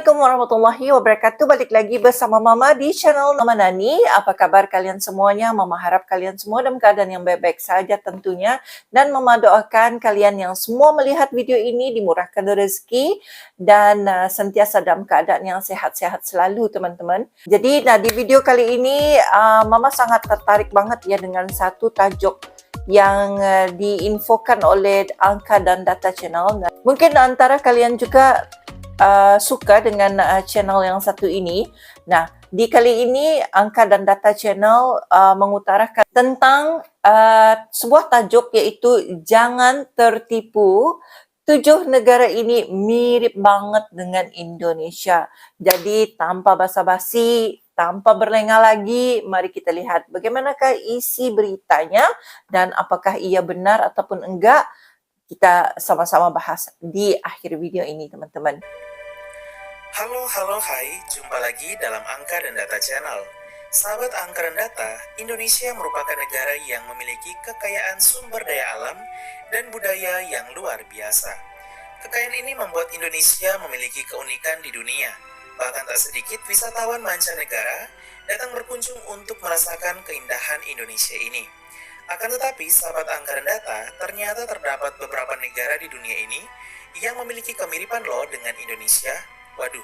Assalamualaikum warahmatullahi wabarakatuh. Balik lagi bersama Mama di channel Mama Nani. Apa kabar kalian semuanya? Mama harap kalian semua dalam keadaan yang baik-baik saja tentunya. Dan Mama doakan kalian yang semua melihat video ini dimurahkan rezeki dan sentiasa dalam keadaan yang sehat-sehat selalu teman-teman. Jadi di video kali ini Mama sangat tertarik banget ya dengan satu tajuk yang diinfokan oleh Angka dan Data Channel. Mungkin antara kalian juga suka dengan channel yang satu ini. Nah, di kali ini Angka dan Data Channel mengutarakan tentang sebuah tajuk yaitu jangan tertipu. 7 negara ini mirip banget dengan Indonesia. Jadi tanpa basa-basi, tanpa berlengah lagi, mari kita lihat bagaimanakah isi beritanya dan apakah ia benar ataupun enggak. Kita sama-sama bahas di akhir video ini, teman-teman. Halo, hai, jumpa lagi dalam Angka dan Data Channel. Sahabat Angka dan Data, Indonesia merupakan negara yang memiliki kekayaan sumber daya alam dan budaya yang luar biasa. Kekayaan ini membuat Indonesia memiliki keunikan di dunia. Bahkan tak sedikit wisatawan mancanegara datang berkunjung untuk merasakan keindahan Indonesia ini. Akan tetapi, sahabat Angka dan Data, ternyata terdapat beberapa negara di dunia ini yang memiliki kemiripan loh dengan Indonesia. Waduh,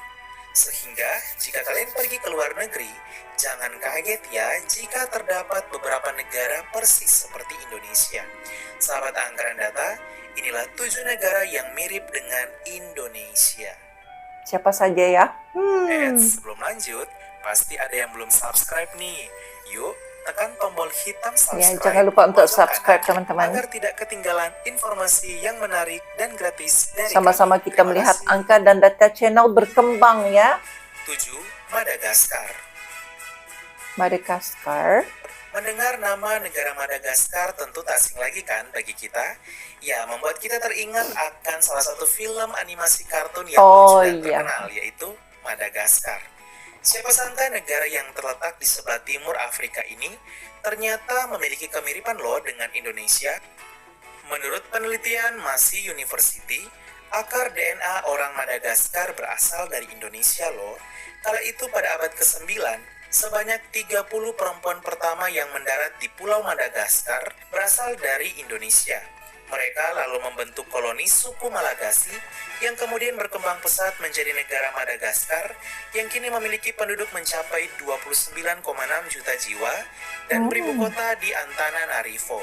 sehingga jika kalian pergi ke luar negeri, jangan kaget ya jika terdapat beberapa negara persis seperti Indonesia. Sahabat Angka dan Data, inilah 7 negara yang mirip dengan Indonesia. Siapa saja ya? Sebelum lanjut, pasti ada yang belum subscribe nih. Yuk, tekan tombol hitam subscribe. Ya, jangan lupa untuk subscribe teman-teman. Agar tidak ketinggalan informasi yang menarik dan gratis dari sama-sama kami. kita melihat Angka dan Data Channel berkembang ya. 7. Madagaskar. Madagaskar. Mendengar nama negara Madagaskar tentu tak asing lagi kan bagi kita. Ya, membuat kita teringat akan salah satu film animasi kartun yang lucu dan terkenal, yaitu Madagaskar. Siapa sangka negara yang terletak di sebelah timur Afrika ini ternyata memiliki kemiripan loh dengan Indonesia. Menurut penelitian Massey University, akar DNA orang Madagaskar berasal dari Indonesia loh. Kala itu pada abad ke-9, sebanyak 30 perempuan pertama yang mendarat di Pulau Madagaskar berasal dari Indonesia. Mereka lalu membentuk koloni suku Malagasy yang kemudian berkembang pesat menjadi negara Madagaskar yang kini memiliki penduduk mencapai 29,6 juta jiwa dan beribu kota di Antananarivo.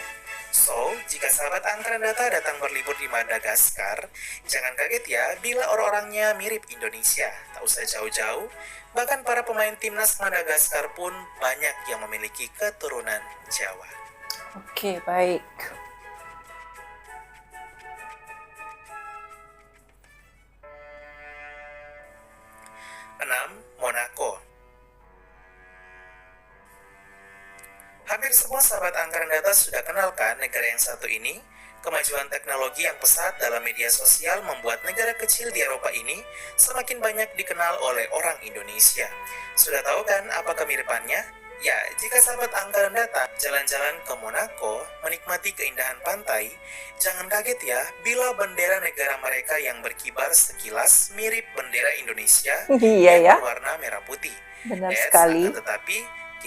So, jika sahabat Angka dan Data datang berlibur di Madagaskar, jangan kaget ya bila orang-orangnya mirip Indonesia. Tak usah jauh-jauh, bahkan para pemain timnas Madagaskar pun banyak yang memiliki keturunan Jawa. Oke, baik. Monaco. Hampir semua sahabat Angka dan Data sudah kenal kan negara yang satu ini? Kemajuan teknologi yang pesat dalam media sosial membuat negara kecil di Eropa ini semakin banyak dikenal oleh orang Indonesia. Sudah tahu kan apa kemiripannya? Ya, jika sahabat Angka dan Data jalan-jalan ke Monaco, menikmati keindahan pantai, jangan kaget ya bila bendera negara mereka yang berkibar sekilas mirip bendera Indonesia yang berwarna merah putih. Benar sekali. Tetapi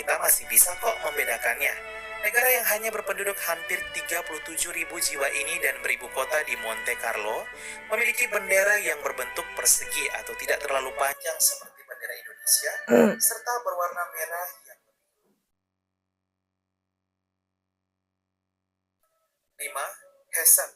kita masih bisa kok membedakannya. Negara yang hanya berpenduduk hampir 37.000 jiwa ini dan beribu kota di Monte Carlo memiliki bendera yang berbentuk persegi atau tidak terlalu panjang seperti bendera Indonesia, serta berwarna merah yang 5. Hessen.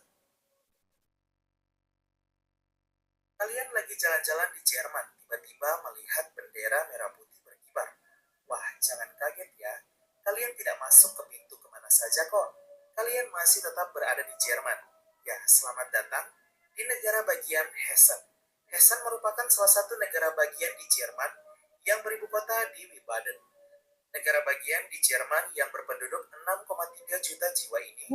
Kalian lagi jalan-jalan di Jerman, tiba-tiba melihat bendera merah putih berkibar. Wah, jangan kaget ya. Kalian tidak masuk ke pintu kemana saja kok. Kalian masih tetap berada di Jerman. Ya, selamat datang di negara bagian Hessen. Hessen merupakan salah satu negara bagian di Jerman yang beribu kota di Wiesbaden. Negara bagian di Jerman yang berpenduduk 6,3 juta jiwa ini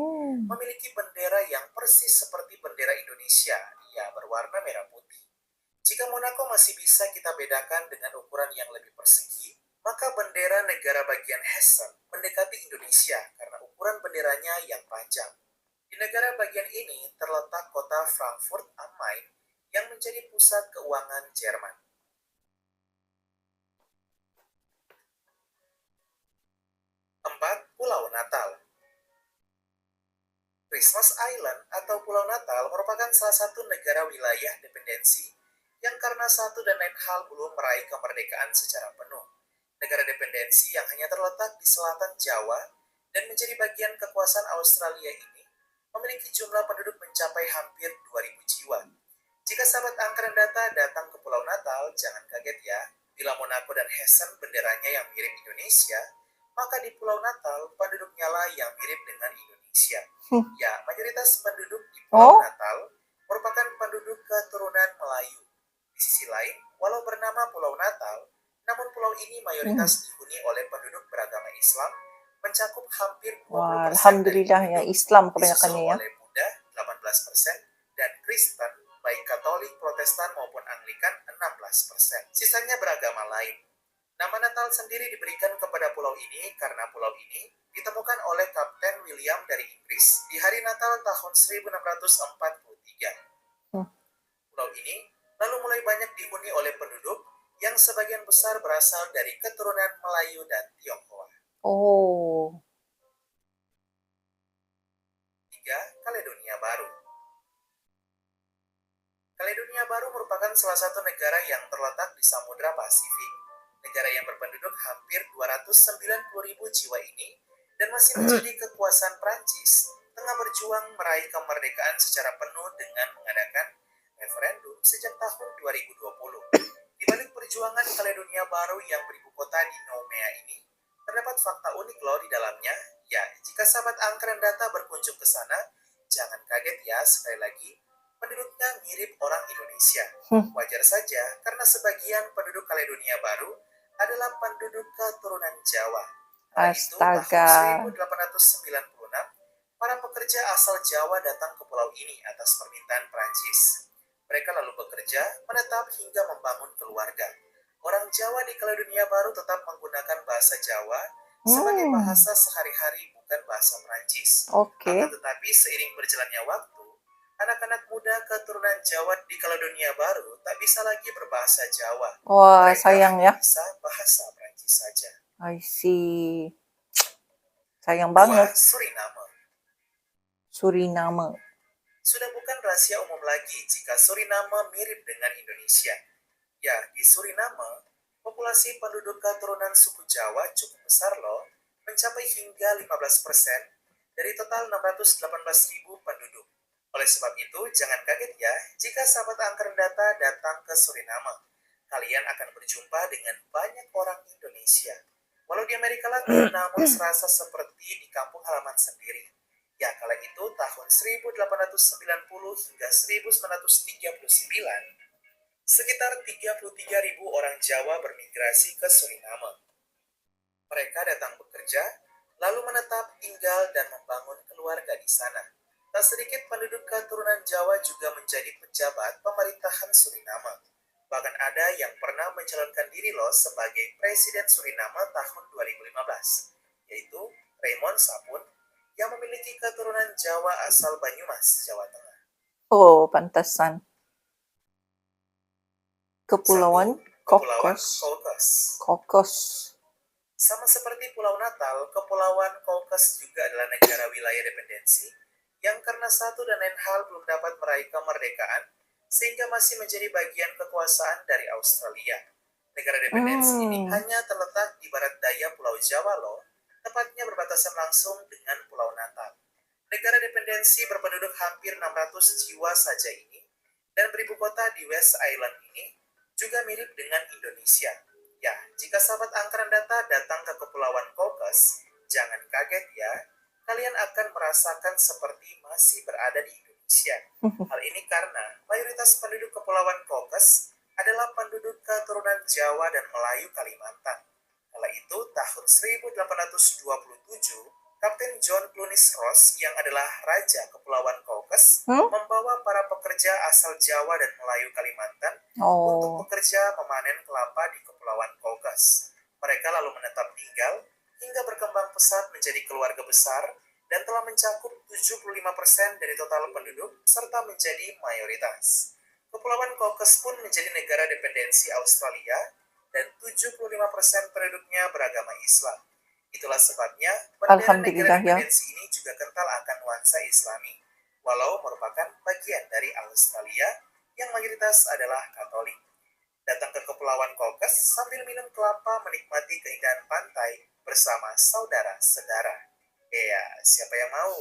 memiliki bendera yang persis seperti bendera Indonesia, ia berwarna merah putih. Jika Monaco masih bisa kita bedakan dengan ukuran yang lebih persegi, maka bendera negara bagian Hessen mendekati Indonesia karena ukuran benderanya yang panjang. Di negara bagian ini terletak kota Frankfurt am Main yang menjadi pusat keuangan Jerman. Pulau Natal. Christmas Island atau Pulau Natal merupakan salah satu negara wilayah dependensi yang karena satu dan lain hal belum meraih kemerdekaan secara penuh. Negara dependensi yang hanya terletak di selatan Jawa dan menjadi bagian kekuasaan Australia ini memiliki jumlah penduduk mencapai hampir 2.000 jiwa. Jika sahabat angka dan data datang ke Pulau Natal, jangan kaget ya. Bila Monaco dan Hessen benderanya yang mirip Indonesia, maka di Pulau Natal penduduknya lah yang mirip dengan Indonesia. Ya, mayoritas penduduk di Pulau Natal merupakan penduduk keturunan Melayu. Di sisi lain, walau bernama Pulau Natal, namun pulau ini mayoritas dihuni oleh penduduk beragama Islam, mencakup hampir 20% Wah, alhamdulillah ya, Islam kebanyakannya ya. oleh Buddha 18% dan Kristen baik Katolik, Protestan maupun Anglikan 16%. Sisanya beragama lain. Nama Natal sendiri diberikan kepada pulau ini karena pulau ini ditemukan oleh Kapten William dari Inggris di hari Natal tahun 1643. Pulau ini lalu mulai banyak dihuni oleh penduduk yang sebagian besar berasal dari keturunan Melayu dan Tionghoa. 3. Kaledonia Baru. Kaledonia Baru merupakan salah satu negara yang terletak di Samudra Pasifik. Negara yang berpenduduk hampir 290.000 jiwa ini dan masih menjadi kekuasaan Prancis tengah berjuang meraih kemerdekaan secara penuh dengan mengadakan referendum sejak tahun 2020. Di balik perjuangan Kaledonia Baru yang beribu kota di Noumea ini, terdapat fakta unik loh di dalamnya. Ya, jika sahabat angka dan data berkunjung ke sana, jangan kaget ya, sekali lagi, penduduknya mirip orang Indonesia. Wajar saja, karena sebagian penduduk Kaledonia Baru adalah penduduk keturunan Jawa. Astaga. Itu tahun 1896, para pekerja asal Jawa datang ke pulau ini atas permintaan Prancis. Mereka lalu bekerja, menetap hingga membangun keluarga. Orang Jawa di Kaledonia Baru tetap menggunakan bahasa Jawa sebagai bahasa sehari-hari, bukan bahasa Prancis. Akan tetapi seiring berjalannya waktu, anak-anak muda keturunan Jawa di Kaledonia Baru tak bisa lagi berbahasa Jawa. Wah, Mereka sayang ya. bisa bahasa Prancis saja. I see. Sayang banget. 2. Suriname. Suriname. Sudah bukan rahasia umum lagi jika Suriname mirip dengan Indonesia. Ya, di Suriname, populasi penduduk keturunan suku Jawa cukup besar loh, mencapai hingga 15% dari total 618.000 penduduk. Oleh sebab itu, jangan kaget ya jika sahabat angker data datang ke Suriname. Kalian akan berjumpa dengan banyak orang Indonesia. Walau di Amerika Latin, namun serasa seperti di kampung halaman sendiri. Ya, kala itu tahun 1890 hingga 1939, sekitar 33.000 orang Jawa bermigrasi ke Suriname. Mereka datang bekerja, lalu menetap, tinggal, dan membangun keluarga di sana. Tak sedikit penduduk keturunan Jawa juga menjadi pejabat pemerintahan Suriname. Bahkan ada yang pernah mencalonkan diri loh sebagai Presiden Suriname tahun 2015, yaitu Raymond Sapun, yang memiliki keturunan Jawa asal Banyumas, Jawa Tengah. Oh, pantasan. Kepulauan Cocos. Sama seperti Pulau Natal, Kepulauan Cocos juga adalah negara wilayah dependensi yang karena satu dan lain hal belum dapat meraih kemerdekaan sehingga masih menjadi bagian kekuasaan dari Australia. Negara dependensi ini hanya terletak di barat daya Pulau Jawa loh, tepatnya berbatasan langsung dengan Pulau Natal. Negara dependensi berpenduduk hampir 600 jiwa saja ini, dan beribu kota di West Island ini juga mirip dengan Indonesia. Ya, jika sahabat angkaran data datang ke Kepulauan Cocos, jangan kaget ya, kalian akan merasakan seperti masih berada di Indonesia. Hal ini karena mayoritas penduduk Kepulauan Cocos adalah penduduk keturunan Jawa dan Melayu Kalimantan. Kala itu tahun 1827, Kapten John Clunies Ross yang adalah Raja Kepulauan Cocos membawa para pekerja asal Jawa dan Melayu Kalimantan untuk bekerja memanen kelapa di Kepulauan Cocos. Mereka lalu menetap tinggal hingga berkembang pesat menjadi keluarga besar dan telah mencakup 75% dari total penduduk serta menjadi mayoritas. Kepulauan Cocos pun menjadi negara dependensi Australia dan 75% penduduknya beragama Islam. Itulah sebabnya bendera negara Alhamdulillah ya. dependensi ini juga kental akan nuansa Islami, walau merupakan bagian dari Australia yang mayoritas adalah Katolik. Datang ke Kepulauan Cocos sambil minum kelapa menikmati keindahan pantai bersama saudara-saudara. Ya, siapa yang mau?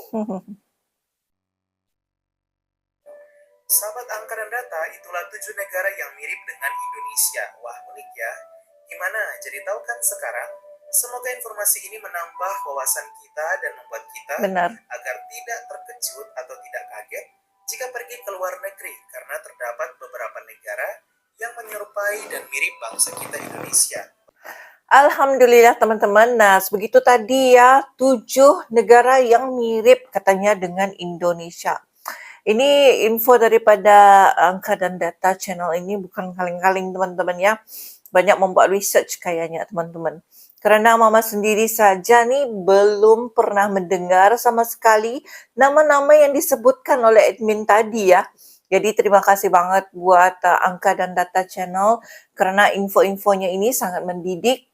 Sahabat angka dan data, itulah 7 negara yang mirip dengan Indonesia. Wah, unik ya. Gimana? Jadi tahu kan sekarang? Semoga informasi ini menambah wawasan kita dan membuat kita Benar. agar tidak terkejut atau tidak kaget jika pergi ke luar negeri, karena terdapat beberapa negara yang menyerupai dan mirip bangsa kita Indonesia. Alhamdulillah teman-teman. Nah, begitu tadi ya, 7 negara yang mirip katanya dengan Indonesia. Ini info daripada angka dan data channel ini, bukan kaleng-kaleng teman-teman ya. Banyak membuat research kayaknya teman-teman. Kerana Mama sendiri saja nih belum pernah mendengar sama sekali nama-nama yang disebutkan oleh admin tadi ya. Jadi terima kasih banget buat angka dan data channel kerana info-infonya ini sangat mendidik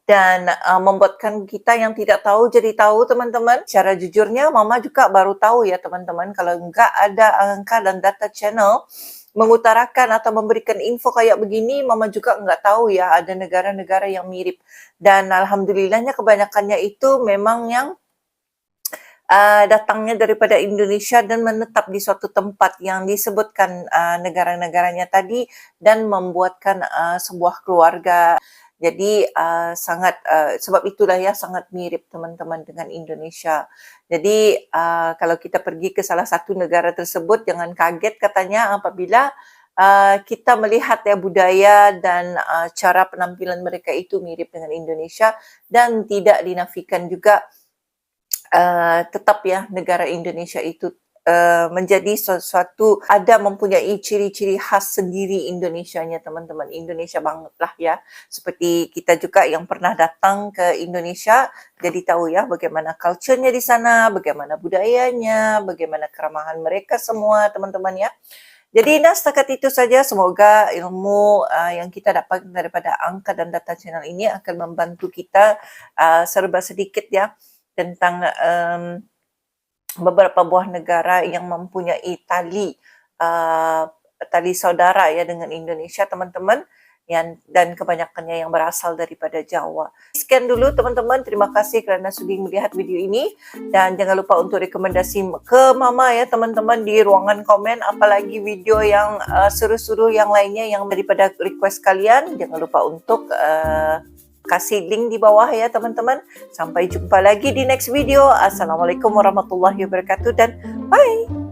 dan membuatkan kita yang tidak tahu jadi tahu teman-teman. Secara jujurnya Mama juga baru tahu ya teman-teman, kalau enggak ada angka dan data channel mengutarakan atau memberikan info kayak begini, Mama juga enggak tahu ya ada negara-negara yang mirip. Dan alhamdulillahnya kebanyakannya itu memang yang datangnya daripada Indonesia dan menetap di suatu tempat yang disebutkan negara-negaranya tadi dan membuatkan sebuah keluarga. Jadi sangat sebab itulah ya sangat mirip teman-teman dengan Indonesia. Jadi kalau kita pergi ke salah satu negara tersebut, jangan kaget katanya apabila kita melihat ya budaya dan cara penampilan mereka itu mirip dengan Indonesia, dan tidak dinafikan juga tetap ya negara Indonesia itu menjadi sesuatu, ada mempunyai ciri-ciri khas sendiri Indonesianya teman-teman. Indonesia banget lah ya. Seperti kita juga yang pernah datang ke Indonesia, jadi tahu ya bagaimana culture-nya di sana, bagaimana budayanya, bagaimana keramahan mereka semua teman-teman ya. Jadi nah setakat itu saja, semoga ilmu yang kita dapat daripada angka dan data channel ini akan membantu kita serba sedikit ya tentang beberapa buah negara yang mempunyai tali saudara ya dengan Indonesia teman-teman, dan kebanyakannya yang berasal daripada Jawa. Sekian dulu teman-teman, terima kasih kerana sudi melihat video ini, dan jangan lupa untuk rekomendasi ke Mama ya teman-teman di ruangan komen, apalagi video yang seru-seru yang lainnya yang daripada request kalian. Jangan lupa untuk kasih link di bawah ya teman-teman. Sampai jumpa lagi di next video. Assalamualaikum warahmatullahi wabarakatuh dan bye.